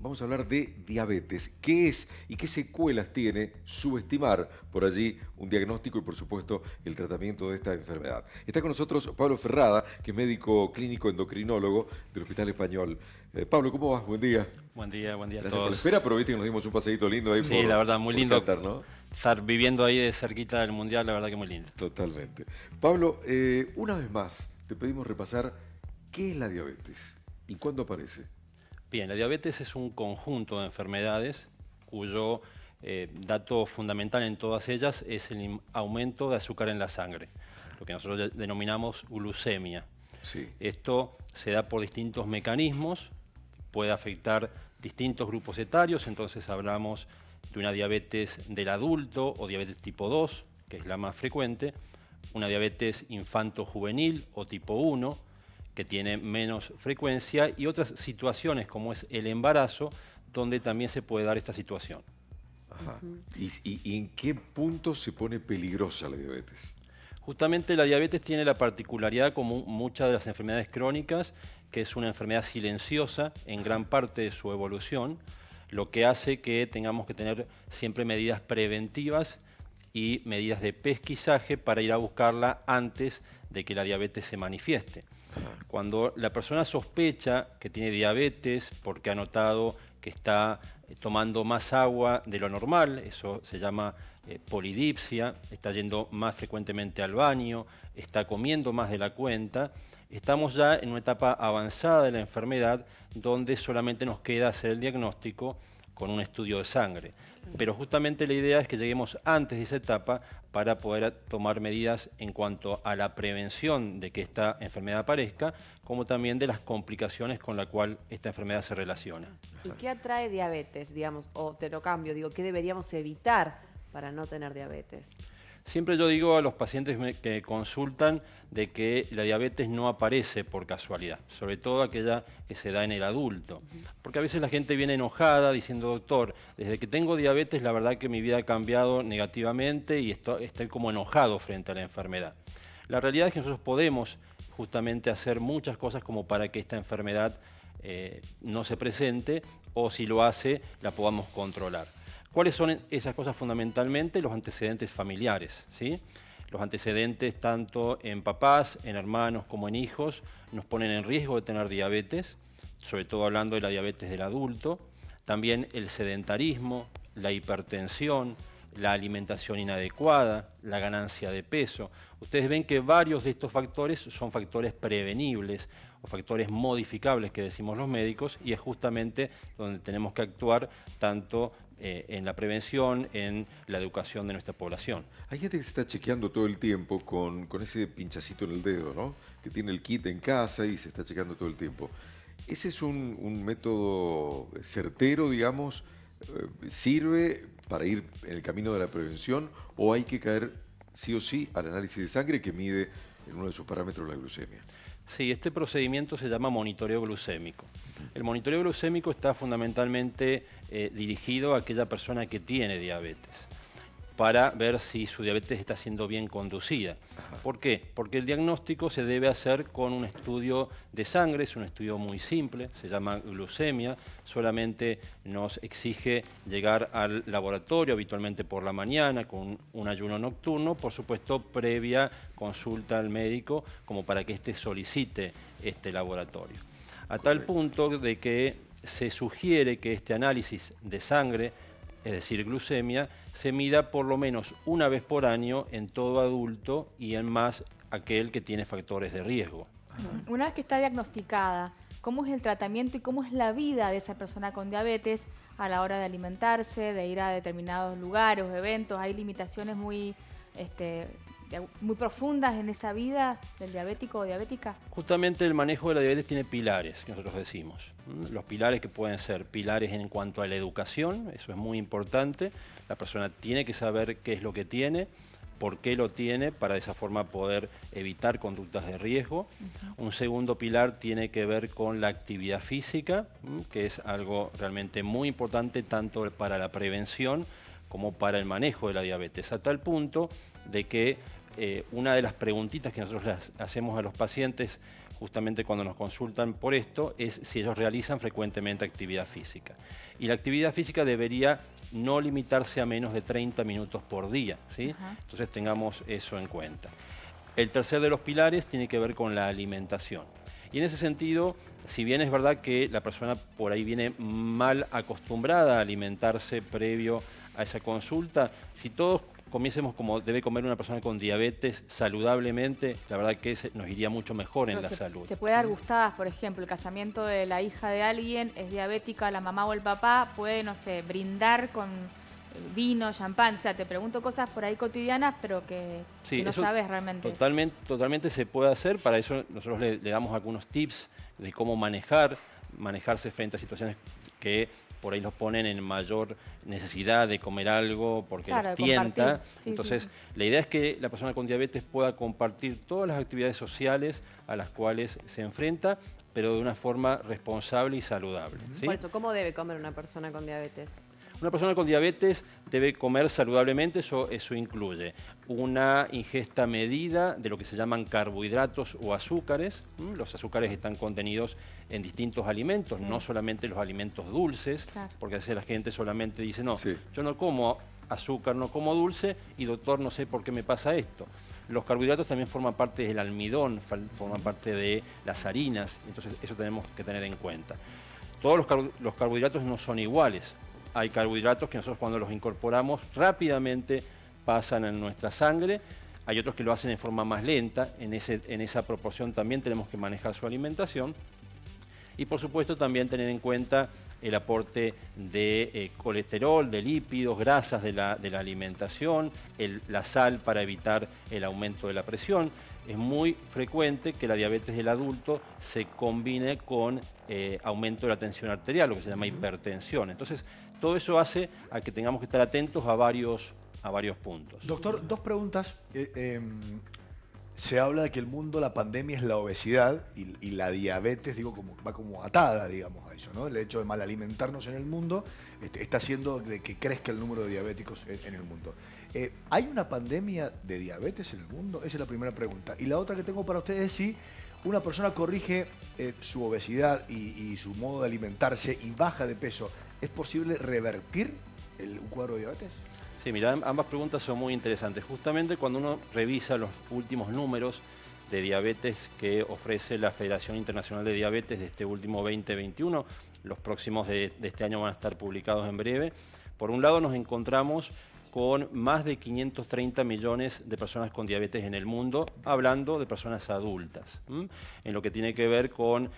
vamos a hablar de diabetes. ¿Qué es y qué secuelas tiene subestimar por allí un diagnóstico y, por supuesto, el tratamiento de esta enfermedad? Está con nosotros Pablo Ferrada, que es médico clínico endocrinólogo del Hospital Español. Pablo, ¿cómo vas? Buen día. Buen día a Gracias todos. por la espera, pero viste que nos dimos un paseíto lindo ahí Sí, la verdad, muy lindo. Qatar, ¿no? Estar viviendo ahí de cerquita del Mundial, la verdad que muy lindo. Totalmente. Pablo, una vez más, te pedimos repasar qué es la diabetes y cuándo aparece. Bien, la diabetes es un conjunto de enfermedades cuyo dato fundamental en todas ellas es el aumento de azúcar en la sangre, lo que nosotros denominamos glucemia. Sí. Esto se da por distintos mecanismos, puede afectar distintos grupos etarios, entonces hablamos de una diabetes del adulto o diabetes tipo 2, que es la más frecuente, una diabetes infanto-juvenil o tipo 1, que tiene menos frecuencia, y otras situaciones como es el embarazo, donde también se puede dar esta situación. Ajá. ¿Y en qué punto se pone peligrosa la diabetes? Justamente la diabetes tiene la particularidad, como muchas de las enfermedades crónicas, que es una enfermedad silenciosa en gran parte de su evolución, lo que hace que tengamos que tener siempre medidas preventivas y medidas de pesquisaje para ir a buscarla antes de que la diabetes se manifieste. Cuando la persona sospecha que tiene diabetes porque ha notado que está tomando más agua de lo normal, eso se llama polidipsia, está yendo más frecuentemente al baño, está comiendo más de la cuenta, estamos ya en una etapa avanzada de la enfermedad donde solamente nos queda hacer el diagnóstico con un estudio de sangre. Pero justamente la idea es que lleguemos antes de esa etapa para poder tomar medidas en cuanto a la prevención de que esta enfermedad aparezca, como también de las complicaciones con las cuales esta enfermedad se relaciona. ¿Y qué atrae diabetes, digamos? O te lo cambio, digo, ¿qué deberíamos evitar para no tener diabetes? Siempre yo digo a los pacientes que consultan de que la diabetes no aparece por casualidad, sobre todo aquella que se da en el adulto. Porque a veces la gente viene enojada diciendo, doctor, desde que tengo diabetes la verdad que mi vida ha cambiado negativamente y estoy como enojado frente a la enfermedad. La realidad es que nosotros podemos justamente hacer muchas cosas como para que esta enfermedad no se presente, o si lo hace, la podamos controlar. ¿Cuáles son esas cosas fundamentalmente? Los antecedentes familiares, ¿sí? Los antecedentes tanto en papás, en hermanos como en hijos nos ponen en riesgo de tener diabetes, sobre todo hablando de la diabetes del adulto. También el sedentarismo, la hipertensión, la alimentación inadecuada, la ganancia de peso. Ustedes ven que varios de estos factores son factores prevenibles o factores modificables que decimos los médicos, y es justamente donde tenemos que actuar tanto en la prevención, en la educación de nuestra población. Hay gente que se está chequeando todo el tiempo con ese pinchacito en el dedo, ¿no? Que tiene el kit en casa y se está chequeando todo el tiempo. ¿Ese es un método certero, digamos? ¿Sirve para ir en el camino de la prevención o hay que caer sí o sí al análisis de sangre que mide en uno de sus parámetros la glucemia? Sí, este procedimiento se llama monitoreo glucémico. El monitoreo glucémico está fundamentalmente dirigido a aquella persona que tiene diabetes, para ver si su diabetes está siendo bien conducida. ¿Por qué? Porque el diagnóstico se debe hacer con un estudio de sangre, es un estudio muy simple, se llama glucemia, solamente nos exige llegar al laboratorio habitualmente por la mañana con un ayuno nocturno, por supuesto previa consulta al médico como para que éste solicite este laboratorio. A tal punto de que se sugiere que este análisis de sangre, es decir, glucemia, se mida por lo menos una vez por año en todo adulto y en más aquel que tiene factores de riesgo. Una vez que está diagnosticada, ¿cómo es el tratamiento y cómo es la vida de esa persona con diabetes a la hora de alimentarse, de ir a determinados lugares o eventos? ¿Hay limitaciones muy profundas en esa vida del diabético o diabética? Justamente el manejo de la diabetes tiene pilares, que nosotros decimos. Los pilares que pueden ser pilares en cuanto a la educación, eso es muy importante. La persona tiene que saber qué es lo que tiene, por qué lo tiene, para de esa forma poder evitar conductas de riesgo. Un segundo pilar tiene que ver con la actividad física, que es algo realmente muy importante tanto para la prevención como para el manejo de la diabetes, a tal punto de que una de las preguntitas que nosotros les hacemos a los pacientes justamente cuando nos consultan por esto, es si ellos realizan frecuentemente actividad física. Y la actividad física debería no limitarse a menos de 30 minutos por día, ¿sí? Entonces tengamos eso en cuenta. El tercer de los pilares tiene que ver con la alimentación. Y en ese sentido, si bien es verdad que la persona por ahí viene mal acostumbrada a alimentarse previo a esa consulta, si todos comiésemos como debe comer una persona con diabetes saludablemente, la verdad que nos iría mucho mejor en la salud. Se puede dar gustadas, por ejemplo, el casamiento de la hija de alguien es diabética, la mamá o el papá puede, no sé, brindar con vino, champán, o sea, te pregunto cosas por ahí cotidianas, pero que no sabes realmente. Totalmente se puede hacer, para eso nosotros le damos algunos tips de cómo manejarse frente a situaciones que por ahí los ponen en mayor necesidad de comer algo porque los tienta. Entonces, la idea es que la persona con diabetes pueda compartir todas las actividades sociales a las cuales se enfrenta, pero de una forma responsable y saludable, ¿sí? Por eso, ¿cómo debe comer una persona con diabetes? Una persona con diabetes debe comer saludablemente, eso incluye una ingesta medida de lo que se llaman carbohidratos o azúcares. Los azúcares están contenidos en distintos alimentos, no solamente los alimentos dulces, porque a veces la gente solamente dice, no, yo no como azúcar, no como dulce, y doctor, no sé por qué me pasa esto. Los carbohidratos también forman parte del almidón, forman parte de las harinas, entonces eso tenemos que tener en cuenta. Todos los carbohidratos no son iguales. Hay carbohidratos que nosotros cuando los incorporamos rápidamente pasan en nuestra sangre. Hay otros que lo hacen de forma más lenta. En esa proporción también tenemos que manejar su alimentación. Y por supuesto también tener en cuenta el aporte de colesterol, de lípidos, grasas de la alimentación, la sal para evitar el aumento de la presión. Es muy frecuente que la diabetes del adulto se combine con aumento de la tensión arterial, lo que se llama hipertensión. Entonces, todo eso hace a que tengamos que estar atentos a varios puntos. Doctor, dos preguntas. Se habla de que el mundo, la pandemia es la obesidad y la diabetes, va como atada, digamos, a eso, ¿no? El hecho de mal alimentarnos en el mundo está haciendo de que crezca el número de diabéticos en el mundo. ¿Hay una pandemia de diabetes en el mundo? Esa es la primera pregunta. Y la otra que tengo para ustedes es si una persona corrige su obesidad y su modo de alimentarse y baja de peso, ¿es posible revertir un cuadro de diabetes? Sí, mira, ambas preguntas son muy interesantes. Justamente cuando uno revisa los últimos números de diabetes que ofrece la Federación Internacional de Diabetes de este último 2021, los próximos de este año van a estar publicados en breve. Por un lado nos encontramos con más de 530 millones de personas con diabetes en el mundo, hablando de personas adultas. En lo que tiene que ver con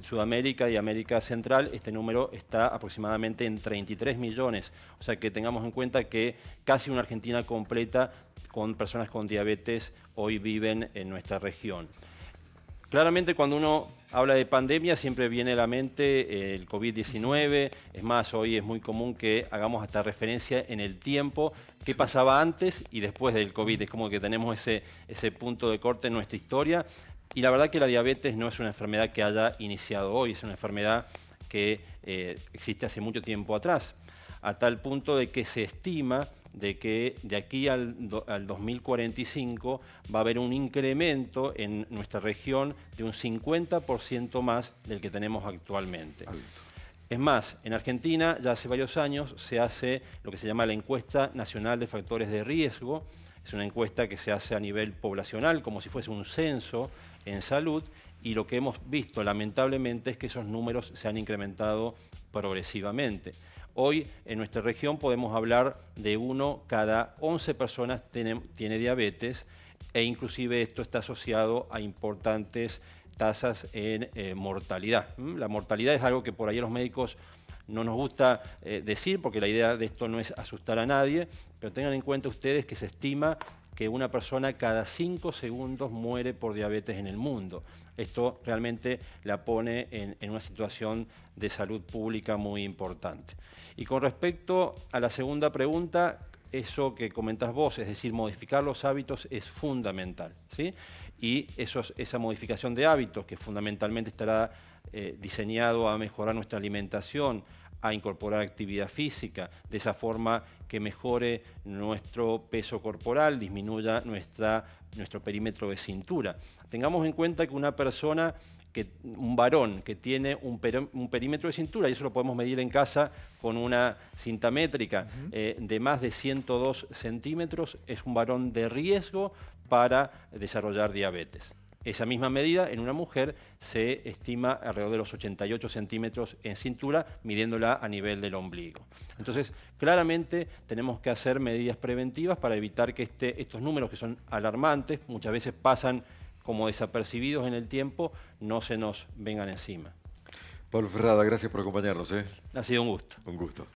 Sudamérica y América Central, este número está aproximadamente en 33 millones. O sea que tengamos en cuenta que casi una Argentina completa con personas con diabetes hoy viven en nuestra región. Claramente cuando uno habla de pandemia siempre viene a la mente el COVID-19, es más, hoy es muy común que hagamos hasta referencia en el tiempo, qué pasaba antes y después del COVID, es como que tenemos ese punto de corte en nuestra historia, y la verdad que la diabetes no es una enfermedad que haya iniciado hoy, es una enfermedad que existe hace mucho tiempo atrás, a tal punto de que se estima de que de aquí al 2045 va a haber un incremento en nuestra región de un 50% más del que tenemos actualmente. Es más, en Argentina ya hace varios años se hace lo que se llama la Encuesta Nacional de Factores de Riesgo. Es una encuesta que se hace a nivel poblacional, como si fuese un censo en salud, y lo que hemos visto lamentablemente es que esos números se han incrementado progresivamente. Hoy en nuestra región podemos hablar de 1 cada 11 personas tiene diabetes, e inclusive esto está asociado a importantes tasas en mortalidad. La mortalidad es algo que por ahí a los médicos no nos gusta decir, porque la idea de esto no es asustar a nadie, pero tengan en cuenta ustedes que se estima que una persona cada 5 segundos muere por diabetes en el mundo. Esto realmente la pone en una situación de salud pública muy importante. Y con respecto a la segunda pregunta, eso que comentas vos, es decir, modificar los hábitos es fundamental, ¿sí? Y esa modificación de hábitos, que fundamentalmente estará diseñado a mejorar nuestra alimentación, a incorporar actividad física, de esa forma que mejore nuestro peso corporal, disminuya nuestro perímetro de cintura. Tengamos en cuenta que una persona, un varón que tiene un perímetro de cintura, y eso lo podemos medir en casa con una cinta métrica de más de 102 centímetros, es un varón de riesgo para desarrollar diabetes. Esa misma medida en una mujer se estima alrededor de los 88 centímetros en cintura, midiéndola a nivel del ombligo. Entonces, claramente tenemos que hacer medidas preventivas para evitar que estos números, que son alarmantes, muchas veces pasan como desapercibidos en el tiempo, no se nos vengan encima. Pablo Ferrada, gracias por acompañarnos. Ha sido un gusto. Un gusto.